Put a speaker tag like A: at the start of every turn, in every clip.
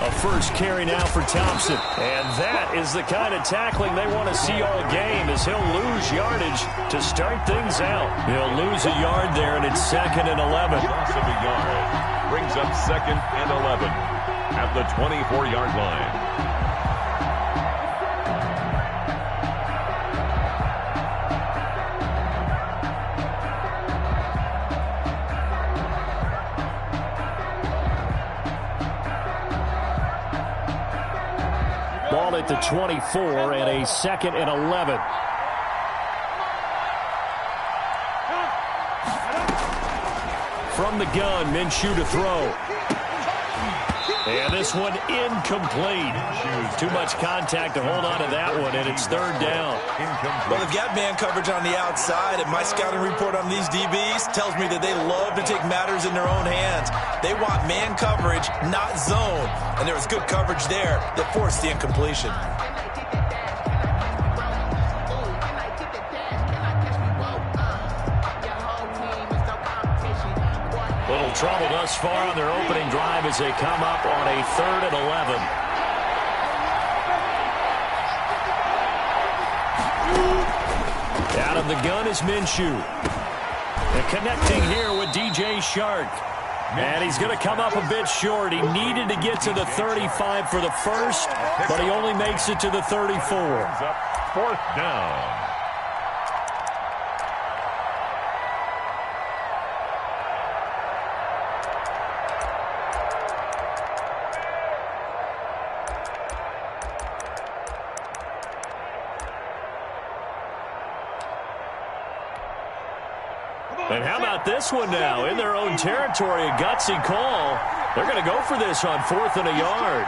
A: A first carry now for Thompson. And that is the kind of tackling they want to see all game, as he'll lose yardage to start things out. He'll lose a yard there, and it's 2nd and 11.
B: Loss of a yard brings up 2nd and 11 at the 24-yard line.
A: Ball at the 24 and a 2nd and 11. From the gun, Minshew to throw. And this one incomplete. Too much contact to hold on to that one, and it's 3rd down.
C: Well, they've got man coverage on the outside, and my scouting report on these DBs tells me that they love to take matters in their own hands. They want man coverage, not zone. And there was good coverage there that forced the incompletion.
A: Little trouble thus far on their opening drive as they come up on a 3rd and 11. Out of the gun is Minshew. And connecting here with DJ Shark. And he's going to come up a bit short. He needed to get to the 35 for the first, but he only makes it to the 34.
B: 4th down.
A: And how about this one now? In their own territory, a gutsy call. They're going to go for this on 4th and a yard.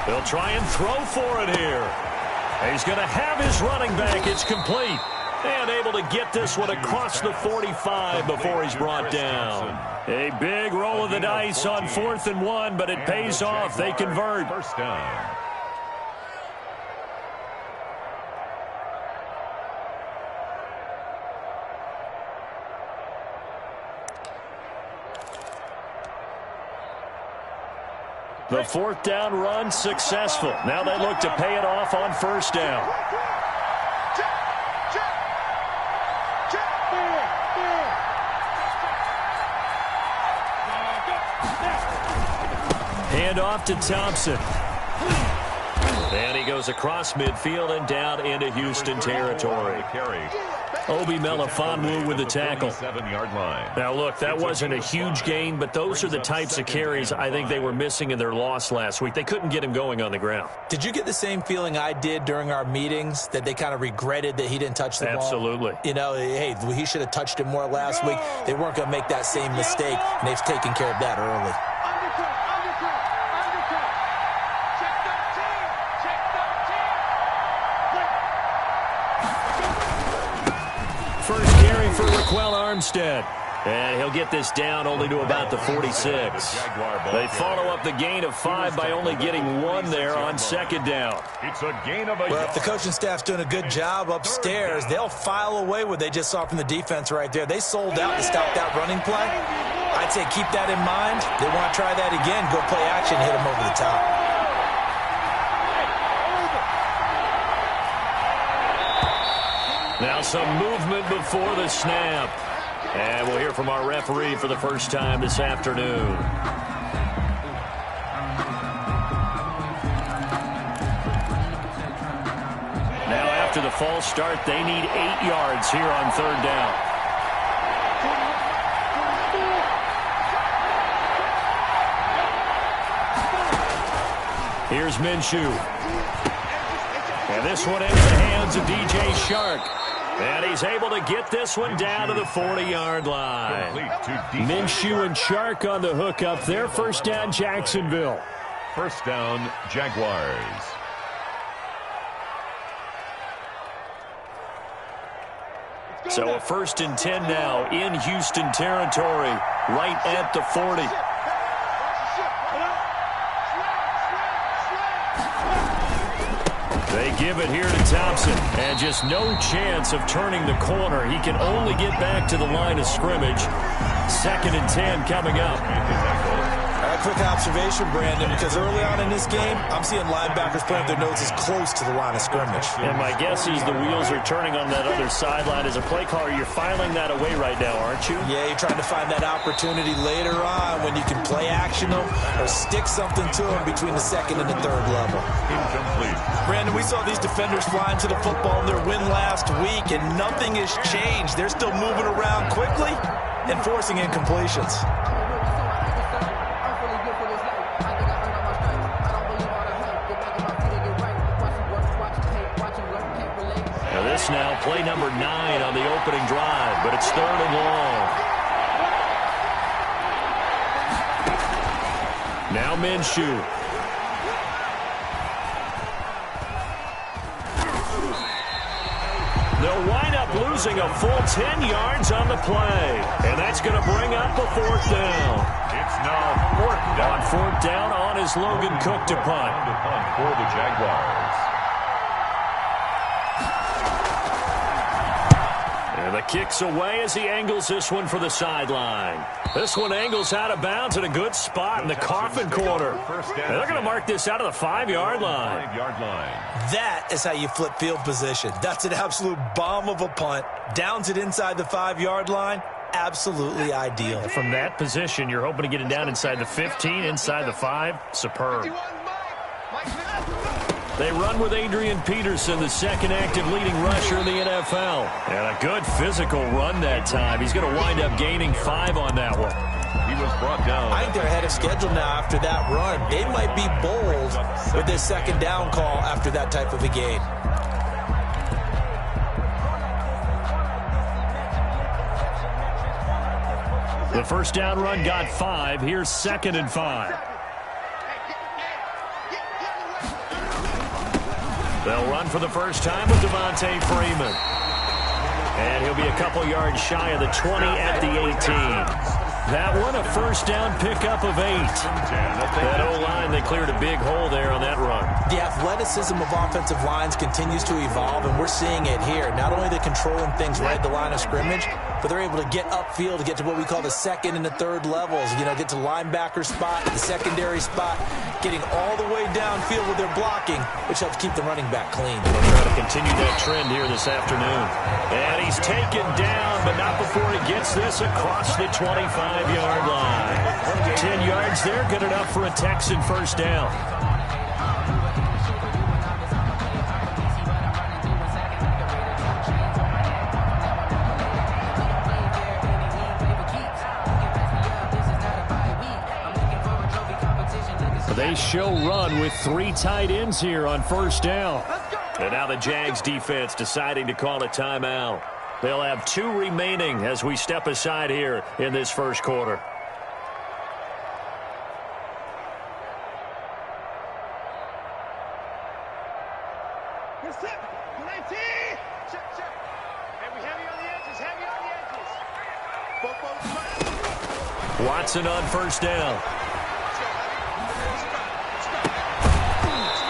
A: They'll try and throw for it here. He's going to have his running back. It's complete. And able to get this one across the 45 before he's brought down. A big roll of the dice on 4th and 1, but it pays off. They convert.
B: 1st down.
A: The 4th down run successful. Now they look to pay it off on 1st down. Hand off to Thompson. And he goes across midfield and down into Houston territory. Obi Melifonwu with the tackle. Now, look, that wasn't a huge gain, but those are the types of carries I think they were missing in their loss last week. They couldn't get him going on the ground.
C: Did you get the same feeling I did during our meetings, that they kind of regretted that he didn't touch the ball?
A: Absolutely.
C: You know, hey, he should have touched it more last week. They weren't going to make that same mistake, and they've taken care of that early.
A: First carry for Raquel Armstead. And he'll get this down only to about the 46. They follow up the gain of 5 by only getting 1 there on 2nd down.
B: It's a gain of a
C: Well, if the coaching staff's doing a good job upstairs, they'll file away what they just saw from the defense right there. They sold out to stop that running play. I'd say keep that in mind. They want to try that again, go play action, hit them over the top.
A: Now some movement before the snap. And we'll hear from our referee for the first time this afternoon. Now after the false start, they need 8 yards here on 3rd down. Here's Minshew. And this one into the hands of DJ Shark. And he's able to get this one down to the 40-yard line. Minshew and Shark on the hook up there. 1st down, Jacksonville.
B: 1st down, Jaguars.
A: So a 1st and 10 now in Houston territory, right at the 40. They give it here to Thompson. And just no chance of turning the corner. He can only get back to the line of scrimmage. 2nd and 10 coming up.
C: A quick observation, Brandon, because early on in this game, I'm seeing linebackers playing their noses close to the line of scrimmage.
A: And my guess is the wheels are turning on that other sideline. As a play caller, you're filing that away right now, aren't you?
C: Yeah, you're trying to find that opportunity later on when you can play action them or stick something to them between the 2nd and the 3rd level.
B: Incomplete.
C: Brandon, we saw these defenders flying to the football in their win last week, and nothing has changed. They're still moving around quickly and forcing incompletions.
A: Now play number 9 on the opening drive, but it's 3rd and long. Now Minshew. They'll wind up losing a full 10 yards on the play, and that's going to bring up a 4th down.
B: It's now 4th down.
A: On 4th down on is Logan Cook to punt.
B: To punt for the Jaguars.
A: And the kick's away as he angles this one for the sideline. This one angles out of bounds in a good spot in the coffin corner. And they're going to mark this out of the 5-yard line.
C: That is how you flip field position. That's an absolute bomb of a punt. Downs it inside the 5-yard line. Absolutely ideal.
A: From that position, you're hoping to get it down inside the 15, inside the 5. Superb. They run with Adrian Peterson, the 2nd active leading rusher in the NFL. And a good physical run that time. He's going to wind up gaining 5 on that one.
B: He was brought down.
C: I think they're ahead of schedule now after that run. They might be bold with this 2nd down call after that type of a gain.
A: The 1st down run got 5. Here's 2nd and 5. They'll run for the first time with Devontae Freeman. And he'll be a couple yards shy of the 20 at the 18. That one a 1st down pickup of 8. That O-line, they cleared a big hole there on that run.
C: The athleticism of offensive lines continues to evolve, and we're seeing it here. Not only are they controlling things right at the line of scrimmage, but they're able to get upfield to get to what we call the 2nd and the 3rd levels. You know, get to linebacker spot, the secondary spot, getting all the way downfield with their blocking, which helps keep the running back clean.
A: They'll try to continue that trend here this afternoon. And he's taken down, but not before he gets this across the 25-yard line. 10 yards there, good enough for a Texan 1st down. They show run with 3 tight ends here on 1st down. And now the Jags defense deciding to call a timeout. They'll have 2 remaining as we step aside here in this 1st quarter. Watson on 1st down.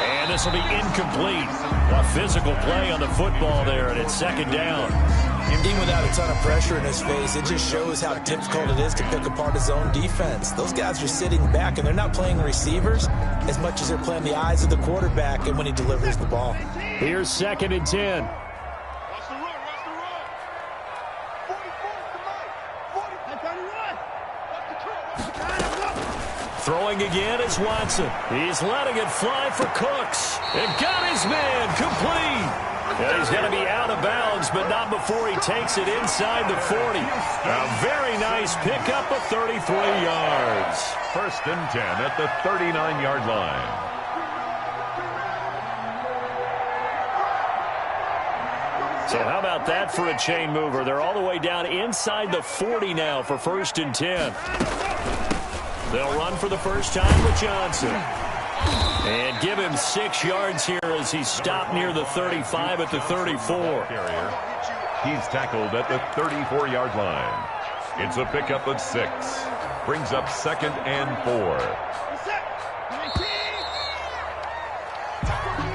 A: And this will be incomplete. A physical play on the football there, and it's 2nd down.
C: Even without a ton of pressure in his face, it just shows how difficult it is to pick apart his own defense. Those guys are sitting back, and they're not playing receivers as much as they're playing the eyes of the quarterback and when he delivers the ball.
A: Here's 2nd and 10. Throwing again is Watson. He's letting it fly for Cooks. And got his man complete. And he's going to be out of bounds, but not before he takes it inside the 40. A very nice pickup of 33 yards.
B: 1st and 10 at the 39-yard line.
A: So how about that for a chain mover? They're all the way down inside the 40 now for 1st and 10. They'll run for the first time with Johnson. And give him 6 yards here as he's stopped near the 35 at the 34.
B: He's tackled at the 34-yard line. It's a pickup of 6. Brings up 2nd and 4.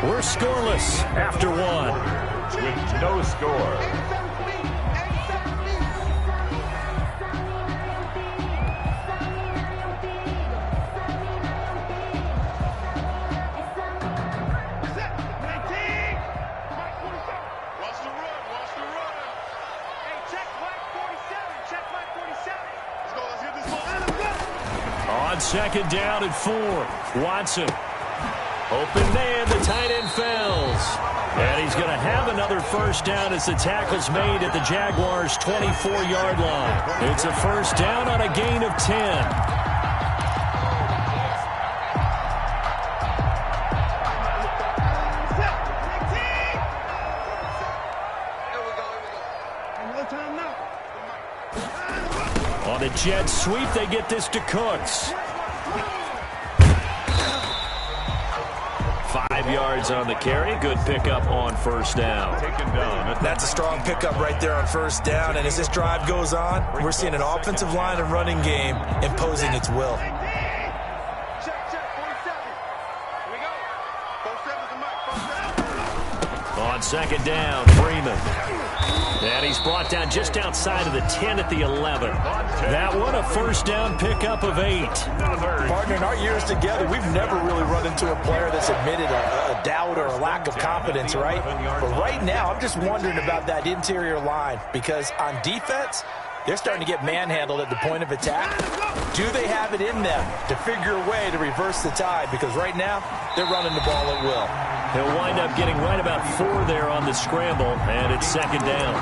A: We're scoreless after one.
B: With no score.
A: On second down and 4. Watson. Open man, the tight end fells. And he's going to have another first down as the tackle's made at the Jaguars' 24-yard line. It's a first down on a gain of 10. On a jet sweep, they get this to Cooks. 5 yards on the carry. Good pickup on first down.
C: That's a strong pickup right there on first down. And as this drive goes on, we're seeing an offensive line and running game imposing its will.
A: On second down, Freeman. And he's brought down just outside of the 10 at the 11. That one, a first down pickup of 8.
C: Partner, in our years together, we've never really run into a player that's admitted a doubt or a lack of confidence, right? But right now, I'm just wondering about that interior line because on defense, they're starting to get manhandled at the point of attack. Do they have it in them to figure a way to reverse the tide? Because right now, they're running the ball at will.
A: He'll wind up getting right about 4 there on the scramble, and it's second down.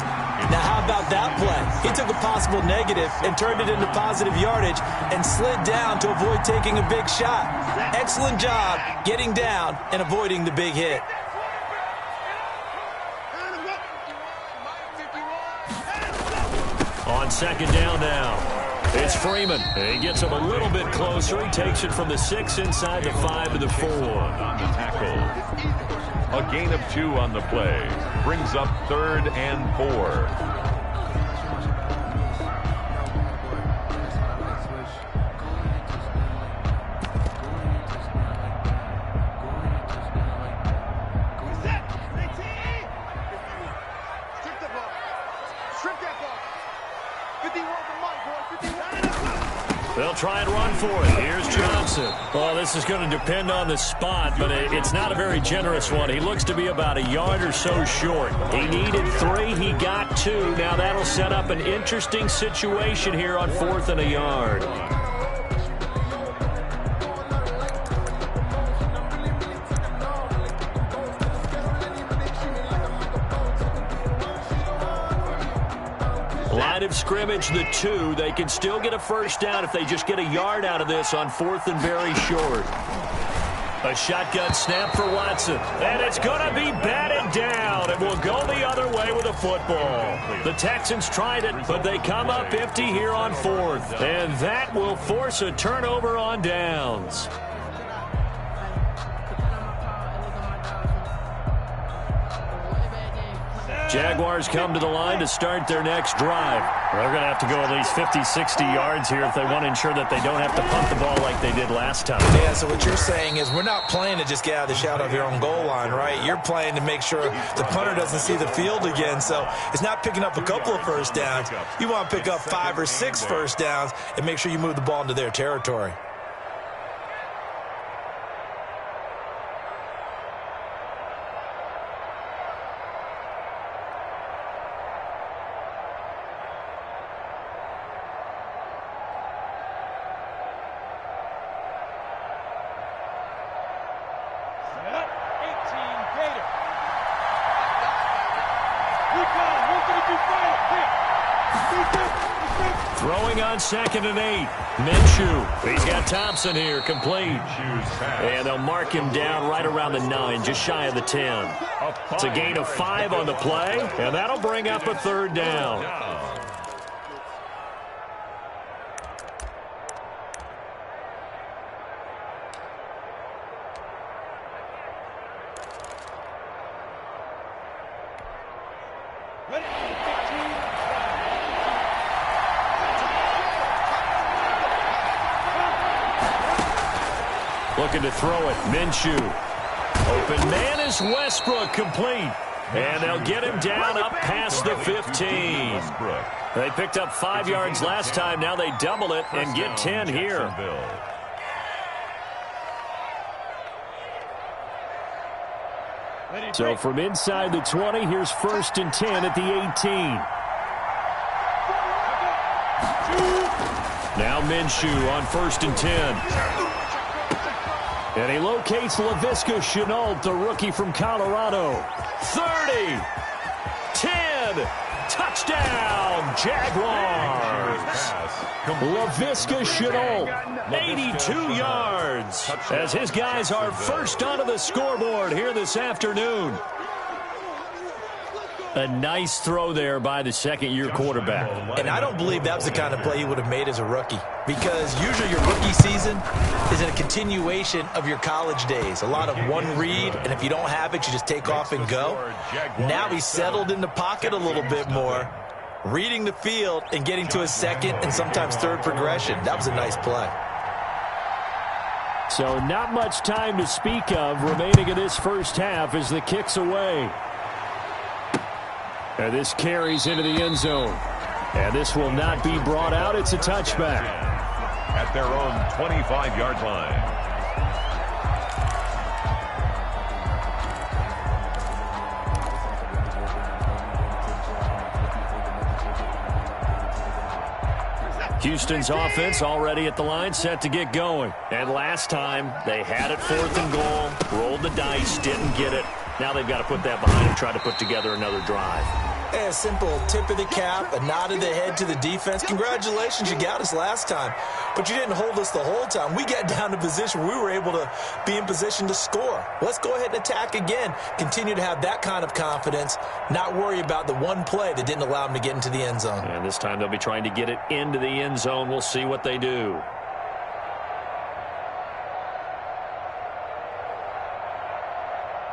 C: Now, how about that play? He took a possible negative and turned it into positive yardage and slid down to avoid taking a big shot. Excellent job getting down and avoiding the big hit.
A: On second down now, it's Freeman. He gets him a little bit closer. He takes it from the 6 inside the 5 to the 4.
B: On the tackle. A gain of 2 on the play. Brings up 3rd and 4.
A: They'll try and run for it. Here's Johnson. Well, this is going to depend on the spot, but it's not a very generous one. He looks to be about a yard or so short. He needed 3. He got 2. Now that'll set up an interesting situation here on 4th and a yard. Line of scrimmage, the 2. They can still get a first down if they just get a yard out of this on 4th and very short. A shotgun snap for Watson. And it's going to be batted down. It will go the other way with a football. The Texans tried it, but they come up empty here on 4th. And that will force a turnover on downs. Jaguars come to the line to start their next drive. They're going to have to go at least 50, 60 yards here if they want to ensure that they don't have to punt the ball like they did last time.
C: Yeah, so what you're saying is we're not playing to just get out of the shadow of your own goal line, right? You're playing to make sure the punter doesn't see the field again. So it's not picking up a couple of first downs. You want to pick up 5 or 6 first downs and make sure you move the ball into their territory.
A: Throwing on 2nd and 8. Minshew. He's got Thompson here, complete. And they'll mark him down right around the 9, just shy of the 10. It's a gain of 5 on the play, and that'll bring up a 3rd down. Looking to throw it. Minshew. Open man is Westbrook, complete. And they'll get him down up past the 15. They picked up 5 yards last time. Now they double it and get 10 here. So from inside the 20, here's 1st and 10 at the 18. Now Minshew on 1st and 10. And he locates Laviska Shenault, the rookie from Colorado. 30, 10, touchdown, Jaguars. Laviska Shenault, 82 yards, as his guys are first onto the scoreboard here this afternoon. A nice throw there by the second-year quarterback.
C: And I don't believe that was the kind of play he would have made as a rookie, because usually your rookie season is in a continuation of your college days. A lot of one read, and if you don't have it, you just take off and go. Now he's settled in the pocket a little bit more, reading the field and getting to his second and sometimes third progression. That was a nice play.
A: So not much time to speak of remaining in this first half as the kick's away. And this carries into the end zone. And this will not be brought out. It's a touchback.
B: At their own 25-yard line.
A: Houston's offense already at the line, set to get going. And last time, they had it 4th and goal, rolled the dice, didn't get it. Now they've got to put that behind and try to put together another drive.
C: A simple tip of the cap, a nod of the head to the defense. Congratulations, you got us last time. But you didn't hold us the whole time. We got down to position where we were able to be in position to score. Let's go ahead and attack again. Continue to have that kind of confidence, not worry about the one play that didn't allow them to get into the end zone.
A: And this time they'll be trying to get it into the end zone. We'll see what they do.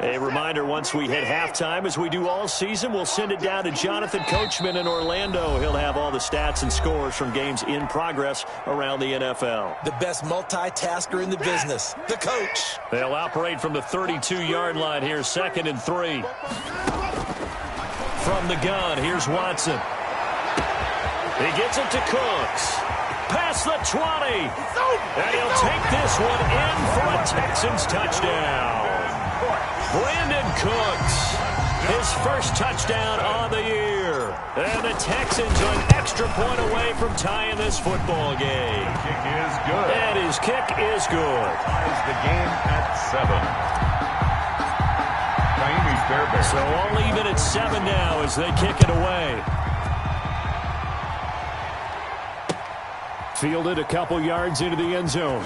A: A reminder, once we hit halftime, as we do all season, we'll send it down to Jonathan Coachman in Orlando. He'll have all the stats and scores from games in progress around the NFL.
C: The best multitasker in the business, the coach.
A: They'll operate from the 32-yard line here, 2nd and 3. From the gun, here's Watson. He gets it to Cooks. Past the 20. And he'll take this one in for a Texans touchdown. Brandon Cooks, his first touchdown on the year. And the Texans are an extra point away from tying this football game.
B: The kick is good.
A: And his kick is good.
B: Ties the game at 7.
A: So all even at 7 now as they kick it away. Fielded a couple yards into the end zone.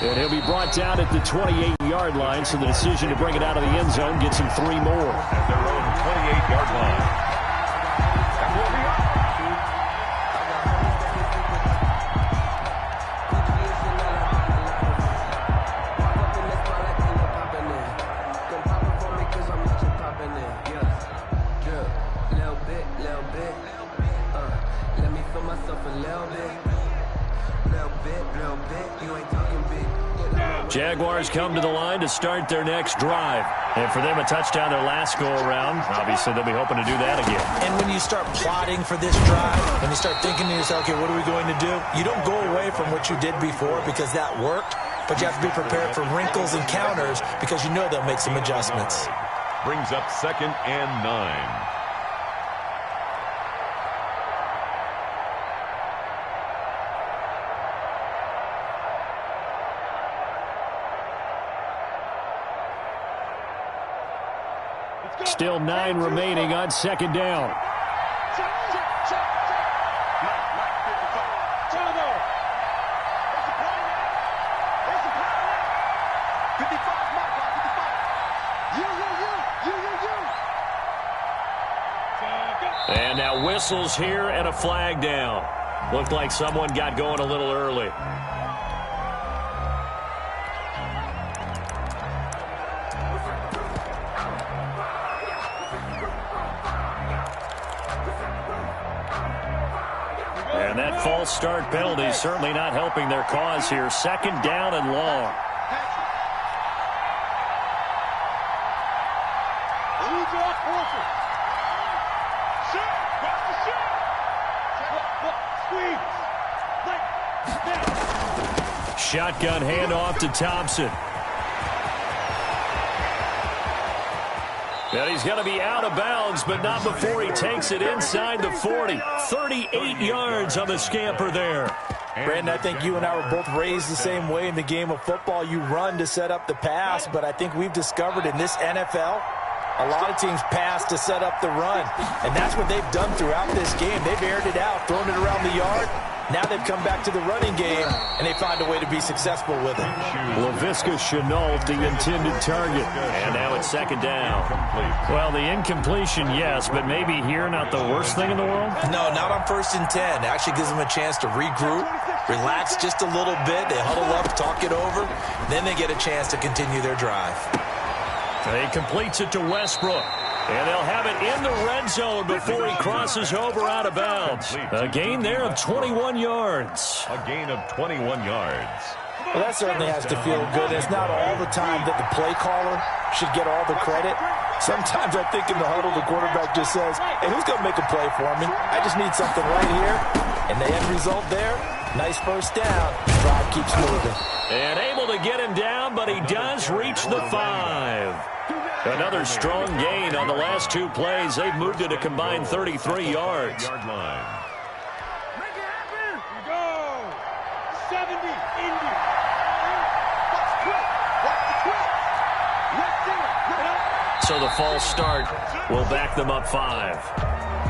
A: And he'll be brought down at the 28-yard line, so the decision to bring it out of the end zone gets him 3 more.
B: At their own 28-yard line.
A: Jaguars come to the line to start their next drive. And for them, a touchdown their last go-around. Obviously, they'll be hoping to do that again.
C: And when you start plotting for this drive, when you start thinking to yourself, okay, what are we going to do? You don't go away from what you did before because that worked, but you have to be prepared for wrinkles and counters because you know they'll make some adjustments.
B: Brings up 2nd and 9.
A: Still 9 remaining on 2nd down. And now whistles here and a flag down. Looked like someone got going a little early. And that false start penalty certainly not helping their cause here. 2nd down and long. shotgun handoff to Thompson. And he's going to be out of bounds, but not before he takes it inside the 40. 38 yards on the scamper there.
C: Brandon, I think you and I were both raised the same way in the game of football. You run to set up the pass, but I think we've discovered in this NFL, a lot of teams pass to set up the run. And that's what they've done throughout this game. They've aired it out, thrown it around the yard. Now they've come back to the running game, and they find a way to be successful with it.
A: Laviska Shenault, the intended target. And now it's second down. Well, the incompletion, yes, but maybe here not the worst thing in the world?
C: No, not on 1st and 10. It actually gives them a chance to regroup, relax just a little bit. They huddle up, talk it over. Then they get a chance to continue their drive.
A: He completes it to Westbrook. And they'll have it in the red zone before he crosses over out of bounds. A gain there of 21 yards.
B: A gain of 21 yards.
C: Well, that certainly has to feel good. It's not all the time that the play caller should get all the credit. Sometimes I think in the huddle, the quarterback just says, hey, who's going to make a play for me? I just need something right here. And the end result there, nice first down. Drive keeps moving.
A: And able to get him down, but he does reach the 5. Another strong gain on the last 2 plays. They've moved it a combined 33 yards. So the false start will back them up 5.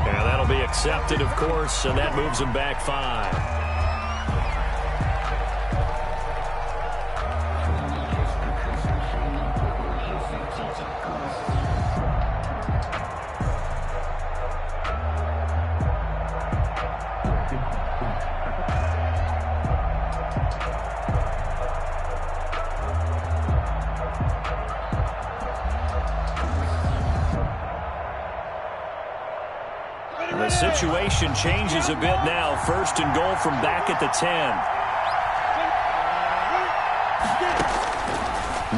A: And that'll be accepted, of course, and that moves them back 5. The situation changes a bit now. 1st and goal from back at the 10.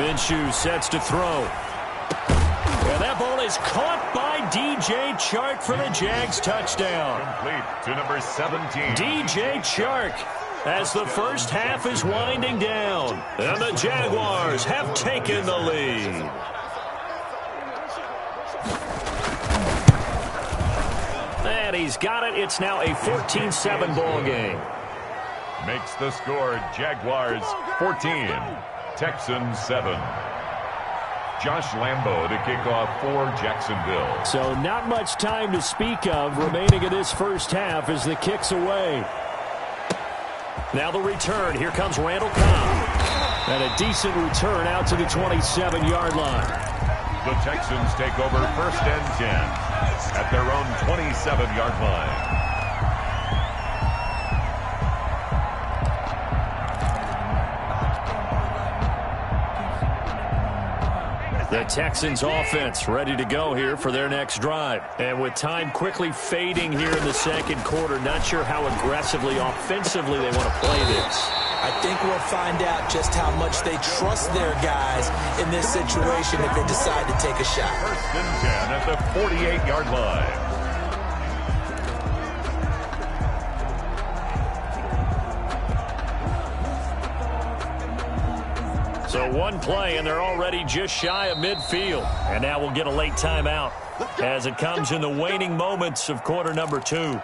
A: Minshew sets to throw. And that ball is caught by DJ Chark for the Jags touchdown.
B: Complete to number 17.
A: DJ Chark as the first half is winding down. And the Jaguars have taken the lead. And he's got it. It's now a 14-7 ball game.
B: Makes the score Jaguars 14, Texans 7. Josh Lambo to kick off for Jacksonville.
A: So not much time to speak of remaining in this first half as the kick's away. Now the return. Here comes Randall Cobb. And a decent return out to the 27-yard line.
B: The Texans take over 1st and 10 at their own 27-yard line.
A: The Texans offense ready to go here for their next drive. And with time quickly fading here in the second quarter, not sure how aggressively, offensively they want to play this.
C: I think we'll find out just how much they trust their guys in this situation if they decide to take a shot.
B: 1st and 10 at the 48-yard line.
A: So one play, and they're already just shy of midfield. And now we'll get a late timeout as it comes in the waning moments of quarter number 2.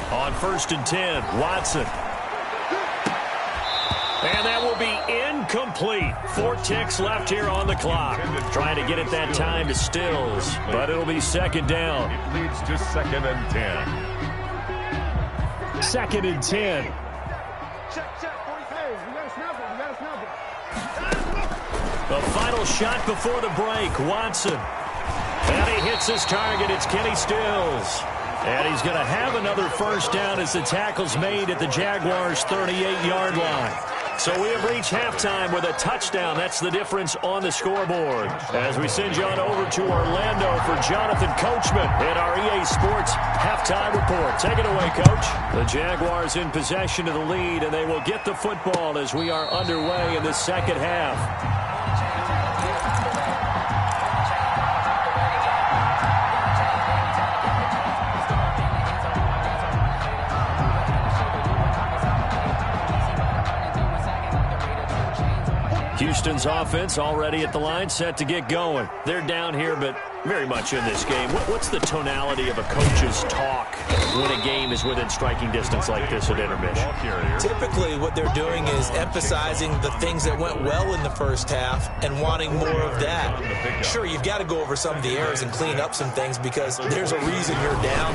A: On 1st and 10, Watson. And that will be incomplete. 4 ticks left here on the clock. Trying to get it that time to Stills, but it'll be second down.
B: It leads to 2nd and 10.
A: 2nd and 10. The final shot before the break, Watson. And he hits his target. It's Kenny Stills. And he's going to have another first down as the tackle's made at the Jaguars' 38-yard line. So we have reached halftime with a touchdown. That's the difference on the scoreboard. As we send you on over to Orlando for Jonathan Coachman in our EA Sports halftime report. Take it away, Coach. The Jaguars in possession of the lead, and they will get the football as we are underway in the second half. Houston's offense already at the line, set to get going. They're down here, but very much in this game. What's the tonality of a coach's talk when a game is within striking distance like this at intermission?
C: Typically, what they're doing is emphasizing the things that went well in the first half and wanting more of that. Sure, you've got to go over some of the errors and clean up some things because there's a reason you're down.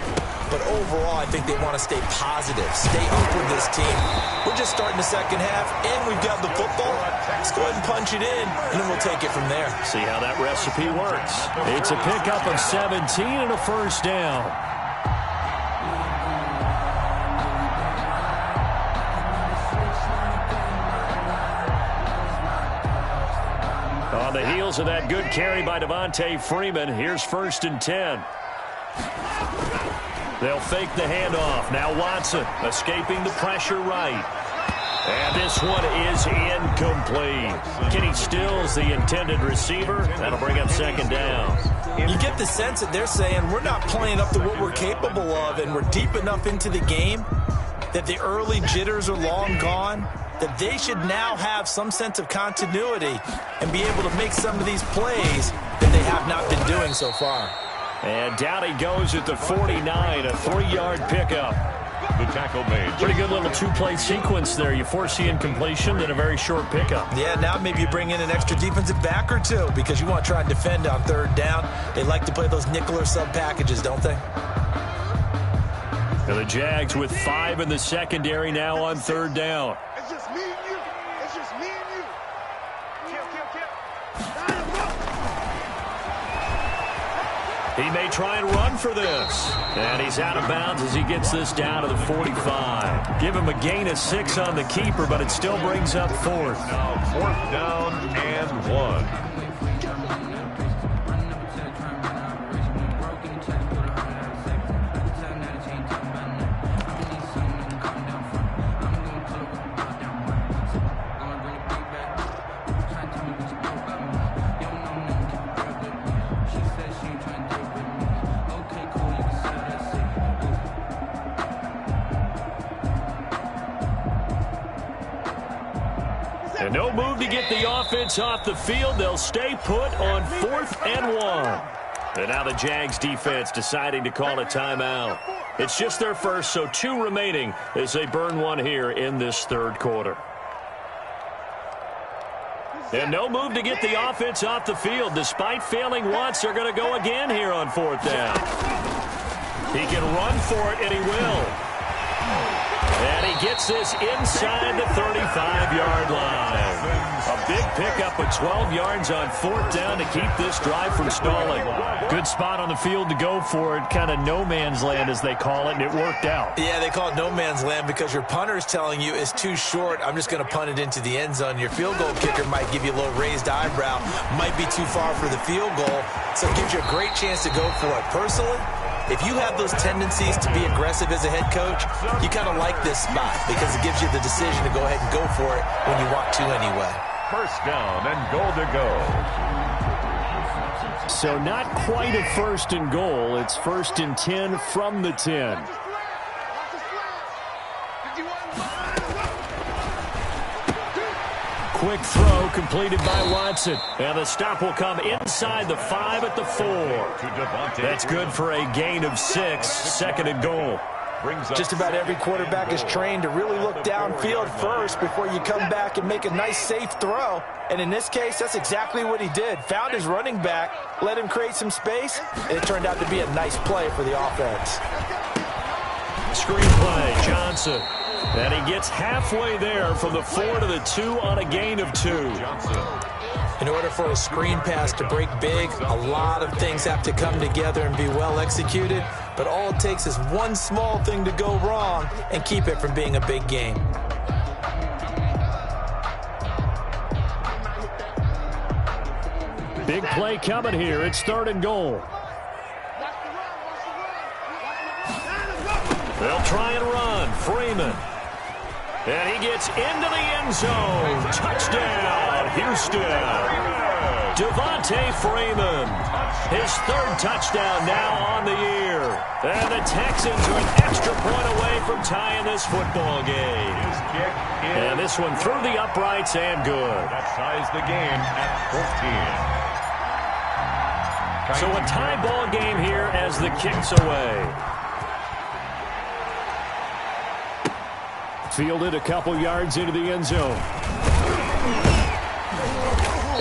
C: But overall, I think they want to stay positive, stay up with this team. We're just starting the second half, and we've got the football. Let's go ahead and punch it in, and then we'll take it from there.
A: See how that recipe works. It's a pickup of 17 and a first down. On the heels of that good carry by Devontae Freeman, here's 1st and 10. They'll fake the handoff. Now Watson escaping the pressure right. And this one is incomplete. Kenny Stills, the intended receiver. That'll bring up 2nd down.
C: You get the sense that they're saying we're not playing up to what we're capable of, and we're deep enough into the game that the early jitters are long gone, that they should now have some sense of continuity and be able to make some of these plays that they have not been doing so far.
A: And down he goes at the 49, a 3-yard pickup.
B: The tackle made.
A: Pretty good little 2-play sequence there. You foresee incompletion, then a very short pickup.
C: Yeah, now maybe you bring in an extra defensive back or two because you want to try and defend on 3rd down. They like to play those nickel or sub packages, don't they?
A: And the Jags with 5 in the secondary now on 3rd down.
D: It's just me and you. It's just me and you. Kill.
A: He may try and run for this. And he's out of bounds as he gets this down to the 45. Give him a gain of 6 on the keeper, but it still brings up 4th.
B: Now 4th down and 1.
A: And no move to get the offense off the field. They'll stay put on 4th and 1. And now the Jags defense deciding to call a timeout. It's just their first, so 2 remaining as they burn one here in this 3rd quarter. And no move to get the offense off the field. Despite failing once, they're going to go again here on 4th down. He can run for it, and he will. And he gets this inside the 35-yard line. A big pickup of 12 yards on 4th down to keep this drive from stalling. Good spot on the field to go for it. Kind of no man's land, as they call it, and it worked out.
C: Yeah, they call it no man's land because your punter is telling you it's too short. I'm just going to punt it into the end zone. Your field goal kicker might give you a little raised eyebrow. Might be too far for the field goal, so it gives you a great chance to go for it. Personally, if you have those tendencies to be aggressive as a head coach, you kind of like this spot because it gives you the decision to go ahead and go for it when you want to anyway.
B: 1st down and goal to go.
A: So not quite a 1st and goal. It's 1st and 10 from the 10. Quick throw completed by Watson. And the stop will come inside the 5 at the 4. That's good for a gain of 6. 2nd and goal.
C: Just about every quarterback is trained to really look downfield first before you come back and make a nice, safe throw. And in this case, that's exactly what he did. Found his running back, let him create some space, and it turned out to be a nice play for the offense.
A: Screen play, Johnson. And he gets halfway there from the 4 to the 2 on a gain of 2.
C: In order for a screen pass to break big, a lot of things have to come together and be well executed. But all it takes is one small thing to go wrong and keep it from being a big game.
A: Big play coming here. It's 3rd and goal. They'll try and run. Freeman. And he gets into the end zone. Touchdown, Houston. Devontae Freeman. His 3rd touchdown now on the year. And the Texans are an extra point away from tying this football game. And this one through the uprights and good.
B: That ties the game at 14.
A: So a tie ball game here as the kick's away. Fielded a couple yards into the end zone.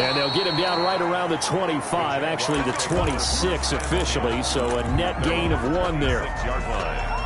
A: And they'll get him down right around the 25, actually the 26 officially, so a net gain of 1 there.
B: 6-yard line.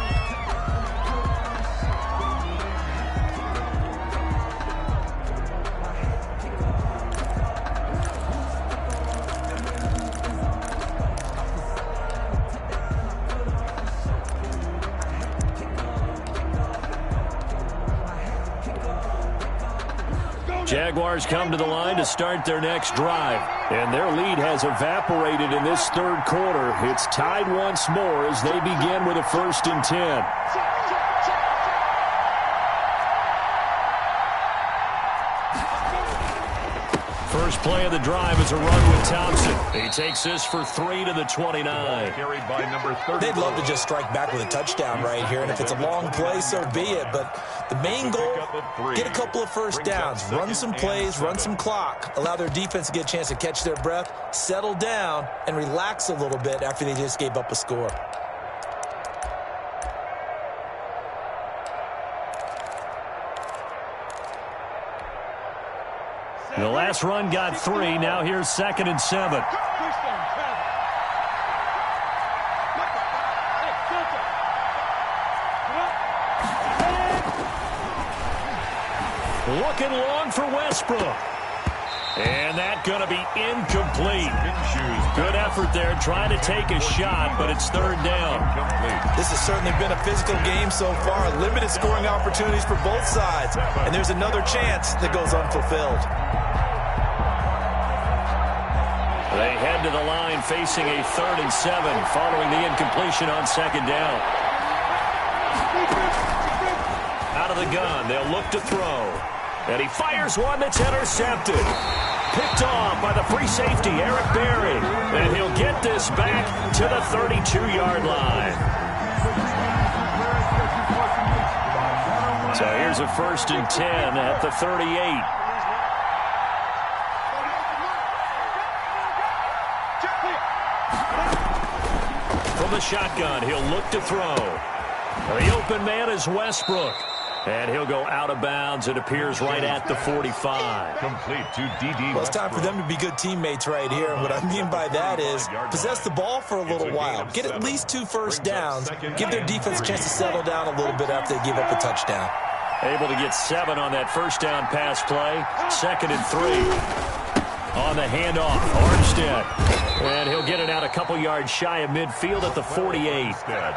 A: Jaguars come to the line to start their next drive. And their lead has evaporated in this 3rd quarter. It's tied once more as they begin with a 1st and 10. First play of the drive is a run with Thompson. He takes this for 3 to the 29.
B: Carried by number 30.
C: They'd love to just strike back with a touchdown right here, and if it's a long play, so be it. But the main goal, get a couple of first downs, run some plays, run some clock, allow their defense to get a chance to catch their breath, settle down, and relax a little bit after they just gave up a score.
A: The last run got 3. Now here's 2nd and 7. Looking long for Westbrook. And that's going to be incomplete. Good effort there, trying to take a shot, but it's 3rd down.
C: This has certainly been a physical game so far. Limited scoring opportunities for both sides. And there's another chance that goes unfulfilled.
A: They head to the line facing a 3rd and 7 following the incompletion on 2nd down. Out of the gun, they'll look to throw. And he fires one that's intercepted. Picked off by the free safety, Eric Berry. And he'll get this back to the 32-yard line. So here's a 1st and 10 at the 38. From the shotgun, he'll look to throw. The open man is Westbrook. And he'll go out of bounds. It appears right at the 45.
B: Complete to D.D.
C: Well, it's time for them to be good teammates right here. And what I mean by that is possess the ball for a little while. Get at least 2 first downs. Give their defense a chance to settle down a little bit after they give up a touchdown.
A: Able to get 7 on that first down pass play. 2nd and 3. On the handoff, Armstead. And he'll get it out a couple yards shy of midfield at the 48.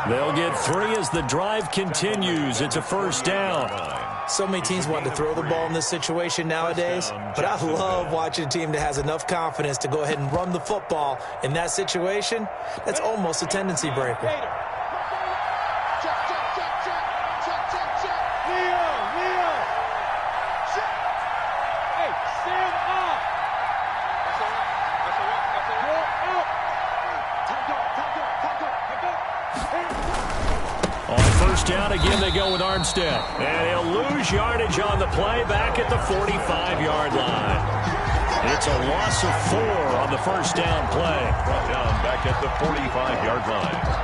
A: They'll get 3 as the drive continues. It's a 1st down.
C: So many teams want to throw the ball in this situation nowadays, but I love watching a team that has enough confidence to go ahead and run the football. In that situation, that's almost a tendency breaker.
A: Down again, they go with Armstead. And he'll lose yardage on the play back at the 45-yard line. It's a loss of 4 on the first down play.
B: Brought down back at the 45-yard line.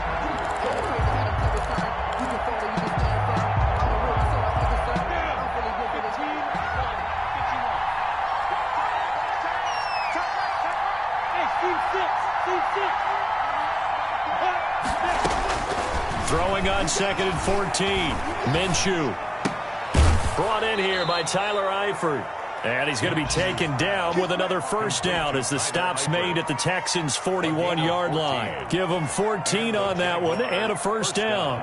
A: Throwing on 2nd and 14. Minshew. Brought in here by Tyler Eifert. And he's going to be taken down with another first down as the stop's made at the Texans' 41-yard line. Give them 14 on that one and a first down.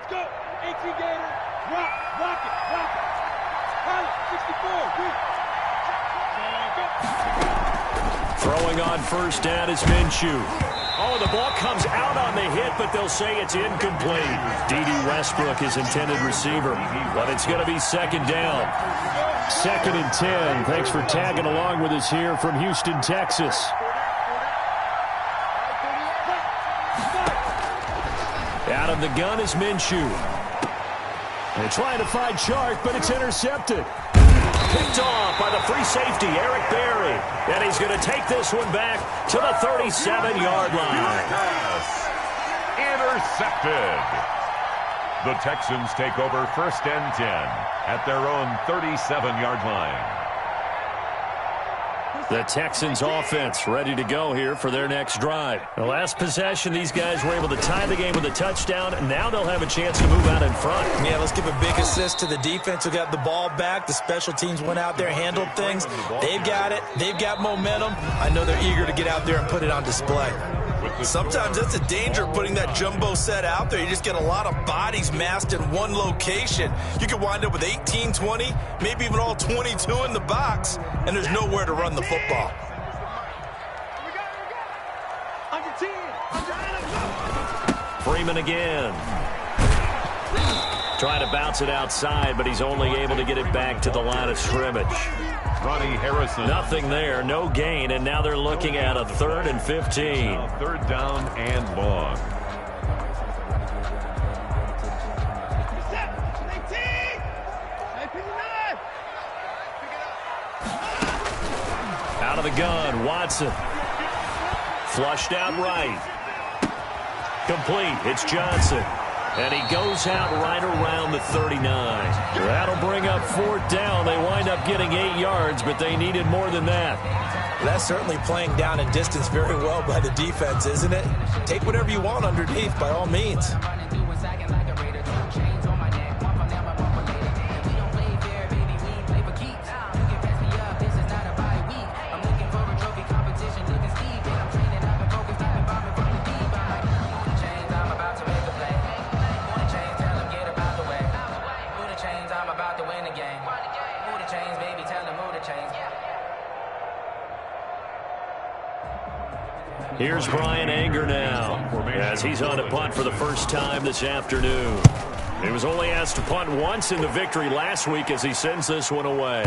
D: Let's go. 18 Gator. Rock it. Pilot, 64.
A: Throwing on first down is Minshew. Oh, the ball comes out on the hit, but they'll say it's incomplete. D.D. Westbrook is intended receiver, but it's going to be second down. 2nd and 10. Thanks for tagging along with us here from Houston, Texas. Out of the gun is Minshew. They're trying to find Chark, but it's intercepted. Picked off by the free safety, Eric Berry. And he's going to take this one back to the 37-yard line.
B: Intercepted. The Texans take over 1st and 10 at their own 37-yard line.
A: The Texans offense ready to go here for their next drive. The last possession, these guys were able to tie the game with a touchdown, and now they'll have a chance to move out in front.
C: Yeah, let's give a big assist to the defense who got the ball back. The special teams went out there, handled things. They've got it. They've got momentum. I know they're eager to get out there and put it on display. Sometimes that's a danger putting that jumbo set out there. You just get a lot of bodies massed in one location. You could wind up with 18, 20, maybe even all 22 in the box, and there's nowhere to run the football.
A: Freeman again. Trying to bounce it outside, but he's only able to get it back to the line of scrimmage.
B: Ronnie Harrison.
A: Nothing there, no gain, and now they're looking at a 3rd and 15.
B: 3rd down and long.
A: Out of the gun, Watson. Flushed out right. Complete, it's Johnson. And he goes out right around the 39. That'll bring up 4th down. They wind up getting 8 yards, but they needed more than that.
C: That's certainly playing down in distance very well by the defense, isn't it? Take whatever you want underneath, by all means.
A: Here's Brian Anger now, as he's on to punt for the first time this afternoon. He was only asked to punt once in the victory last week as he sends this one away.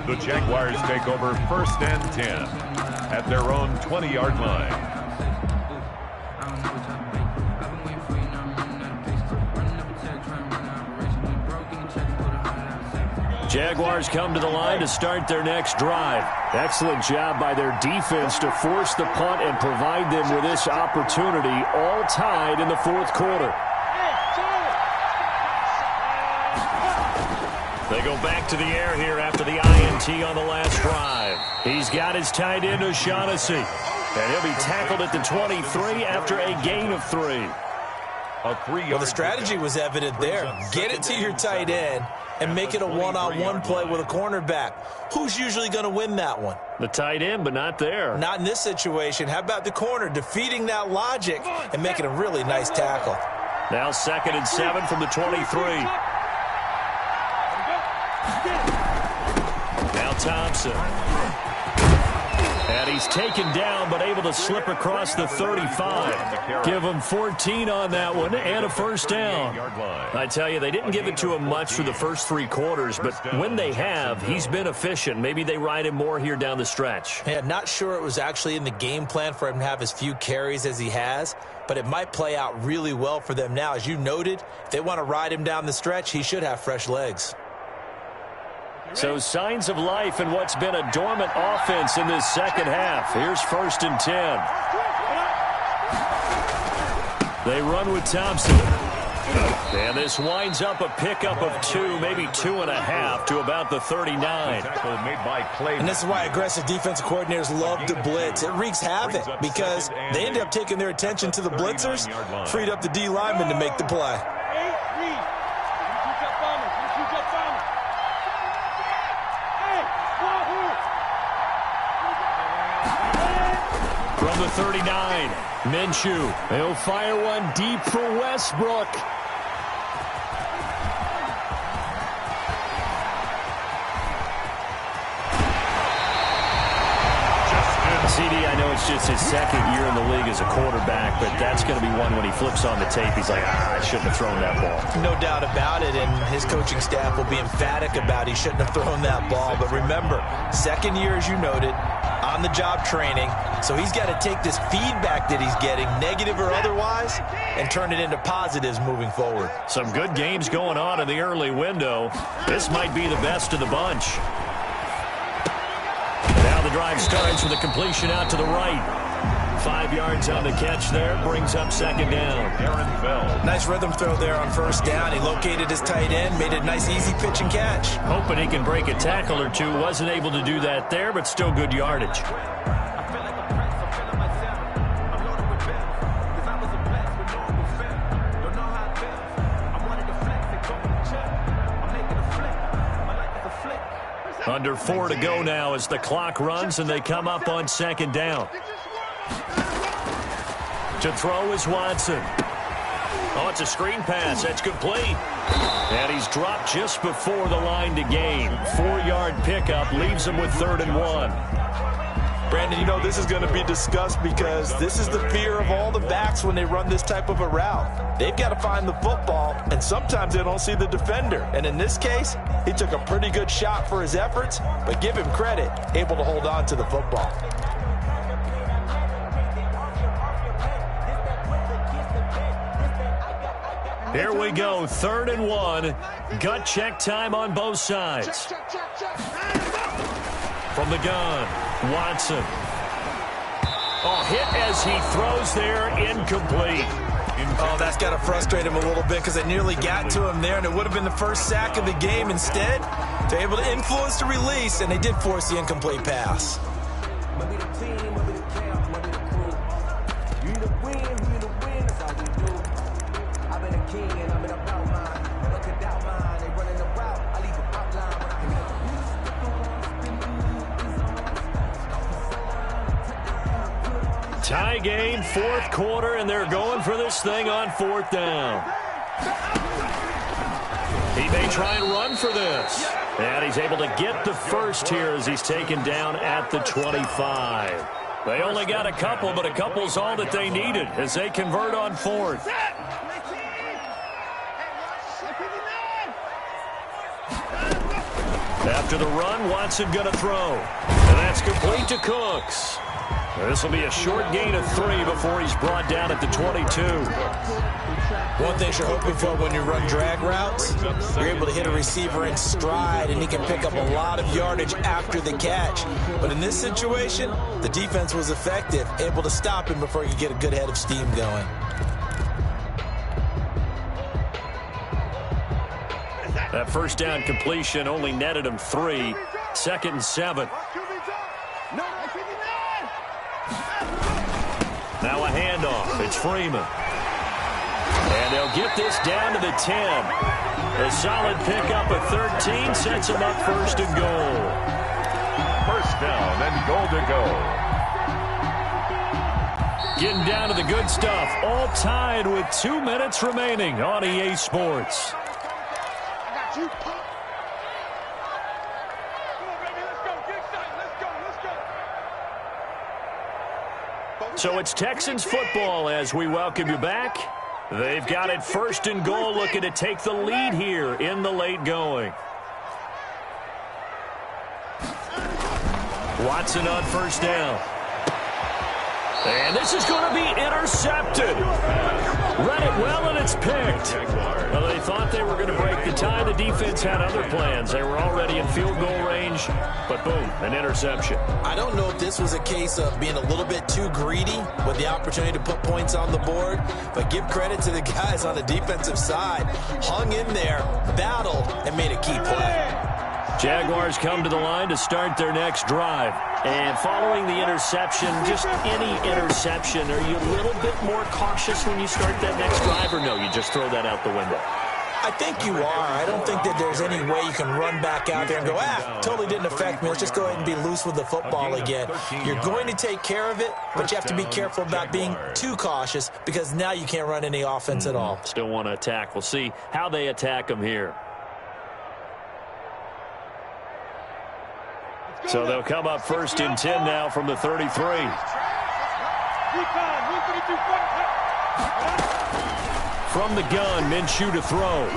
B: The Jaguars take over 1st and 10 at their own 20-yard line.
A: Jaguars come to the line to start their next drive. Excellent job by their defense to force the punt and provide them with this opportunity, all tied in the 4th quarter. They go back to the air here after the INT on the last drive. He's got his tight end, O'Shaughnessy, and he'll be tackled at the 23 after a gain of 3.
C: Well, the strategy was evident there. Get it to your tight end and make it a one-on-one play with a cornerback. Who's usually going to win that one?
A: The tight end, but not there.
C: Not in this situation. How about the corner defeating that logic and making a really nice tackle?
A: Now 2nd and 7 from the 23. Now Thompson. And he's taken down, but able to slip across the 35. Give him 14 on that one and a first down. I tell you, they didn't give it to him much for the first 3 quarters, but when they have, he's been efficient. Maybe they ride him more here down the stretch.
C: Yeah, not sure it was actually in the game plan for him to have as few carries as he has, but it might play out really well for them now. As you noted, if they want to ride him down the stretch, he should have fresh legs.
A: So signs of life in what's been a dormant offense in this second half. Here's 1st and 10. They run with Thompson. And this winds up a pickup of 2, maybe 2.5 to about the 39.
C: And this is why aggressive defensive coordinators love to blitz. It wreaks havoc because they end up taking their attention to the blitzers, freed up the D lineman to make the play.
A: From the 39, Minshew. He'll fire one deep for Westbrook. CD, I know it's just his second year in the league as a quarterback, but that's going to be one when he flips on the tape. He's like, I shouldn't have thrown that ball.
C: No doubt about it, and his coaching staff will be emphatic about he shouldn't have thrown that ball. But remember, second year, as you noted, on-the-job training, so he's got to take this feedback that he's getting, negative or otherwise, and turn it into positives moving forward.
A: Some good games going on in the early window. This might be the best of the bunch. Now the drive starts with a completion out to the right. 5 yards on the catch there. Brings up second down.
B: Aaron Bell.
C: Nice rhythm throw there on first down. He located his tight end, made it a nice, easy pitch and catch.
A: Hoping he can break a tackle or two. Wasn't able to do that there, but still good yardage. Under 4 to go now as the clock runs and they come up on second down. To throw is Watson. Oh, it's a screen pass. That's complete. And he's dropped just before the line to gain. 4-yard pickup leaves him with 3rd and 1.
C: Brandon, you know, this is going to be discussed because this is the fear of all the backs when they run this type of a route. They've got to find the football, and sometimes they don't see the defender. And in this case, he took a pretty good shot for his efforts, but give him credit, able to hold on to the football.
A: Here we go, 3rd and 1. Gut check time on both sides. From the gun, Watson. Oh, hit as he throws there, incomplete.
C: Oh, that's got to frustrate him a little bit because it nearly got to him there, and it would have been the first sack of the game. Instead, they're able to influence the release, and they did force the incomplete pass.
A: Tie game, 4th quarter, and they're going for this thing on 4th down. He may try and run for this. And he's able to get the first here as he's taken down at the 25. They only got a couple, but a couple's all that they needed as they convert on 4th. After the run, Watson going to throw. And that's complete to Cooks. This will be a short gain of 3 before he's brought down at the 22.
C: One thing you're hoping for when you run drag routes, you're able to hit a receiver in stride, and he can pick up a lot of yardage after the catch. But in this situation, the defense was effective, able to stop him before he could get a good head of steam going.
A: That first down completion only netted him 3. 2nd and 7. Now a handoff. It's Freeman. And they'll get this down to the 10. A solid pickup of 13 sets him up 1st and goal.
B: 1st down and goal to go.
A: Getting down to the good stuff. All tied with 2 minutes remaining on EA Sports. So it's Texans football as we welcome you back. They've got it 1st and goal, looking to take the lead here in the late going. Watson on 1st down. And this is going to be intercepted. Read it well, and it's picked. Well, they thought they were going to break the tie. The defense had other plans. They were already in field goal range, but boom, an interception.
C: I don't know if this was a case of being a little bit too greedy with the opportunity to put points on the board, but give credit to the guys on the defensive side. Hung in there, battled, and made a key play.
A: Jaguars come to the line to start their next drive. And following the interception, just any interception, are you a little bit more cautious when you start that next drive, or no, you just throw that out the window?
C: I think you are. I don't think that there's any way you can run back out there and go, totally didn't affect me. Let's just go ahead and be loose with the football again. You're going to take care of it, but you have to be careful about being too cautious because now you can't run any offense at all.
A: Still want to attack. We'll see how they attack them here. So they'll come up 1st and 10 now from the 33. From the gun, Minshew to throw.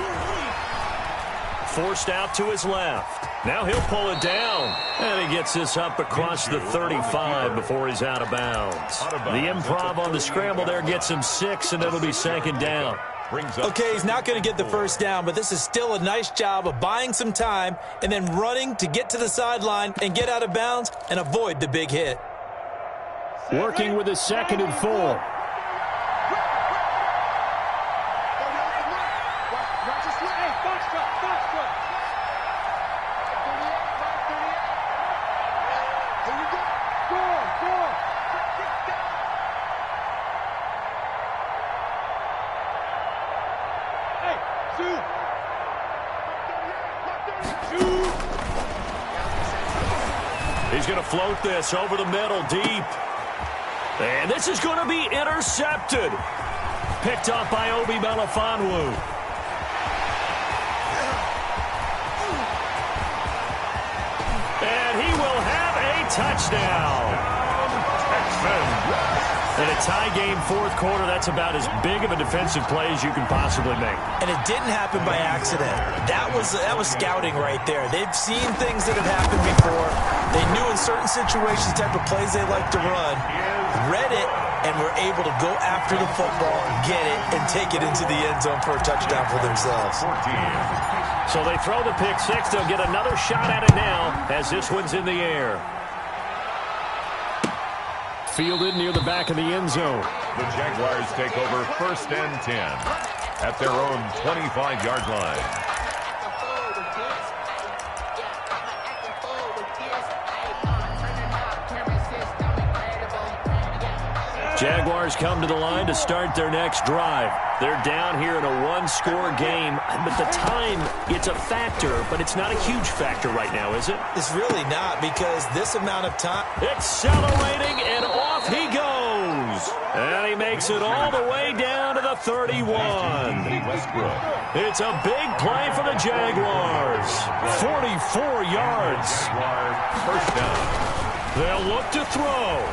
A: Forced out to his left. Now he'll pull it down. And he gets this up across the 35 before he's out of bounds. The improv on the scramble there gets him 6, and it'll be 2nd down.
C: Okay, he's not going to get the 1st down, but this is still a nice job of buying some time and then running to get to the sideline and get out of bounds and avoid the big hit.
A: Working with his 2nd and 4. He's going to float this over the middle deep. And this is going to be intercepted. Picked up by Obi Melifonwu. And he will have a touchdown. In a tie game 4th quarter, that's about as big of a defensive play as you can possibly make.
C: And it didn't happen by accident. That was scouting right there. They've seen things that have happened before. They knew in certain situations the type of plays they like to run, read it, and were able to go after the football, get it, and take it into the end zone for a touchdown for themselves.
A: So they throw the pick 6. They'll get another shot at it now as this one's in the air. Fielded near the back of the end zone.
B: The Jaguars take over 1st and 10 at their own 25-yard line.
A: Jaguars come to the line to start their next drive. They're down here in a 1-score game, but the time, it's a factor, but it's not a huge factor right now, is it?
C: It's really not, because this amount of time...
A: Accelerating, and off he goes. And he makes it all the way down to the 31. It's a big play for the Jaguars. 44 yards.
B: 1st down.
A: They'll look to throw.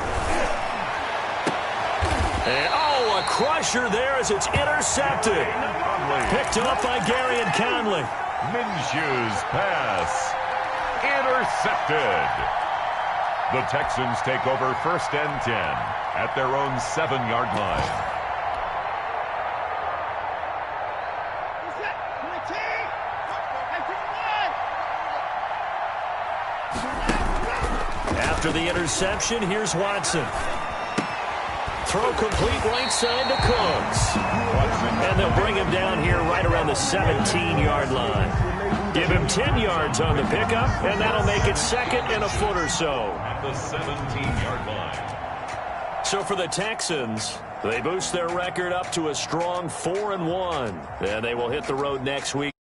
A: And, a crusher there as it's intercepted. Picked up by Gary and Conley.
B: Minshew's pass. Intercepted. The Texans take over 1st and 10 at their own 7-yard line.
A: After the interception, here's Watson. Throw complete right side to Cooks. And they'll bring him down here right around the 17-yard line. Give him 10 yards on the pickup, and that'll make it 2nd and a foot or so.
B: At the 17-yard line.
A: So for the Texans, they boost their record up to a strong 4-1. And they will hit the road next week.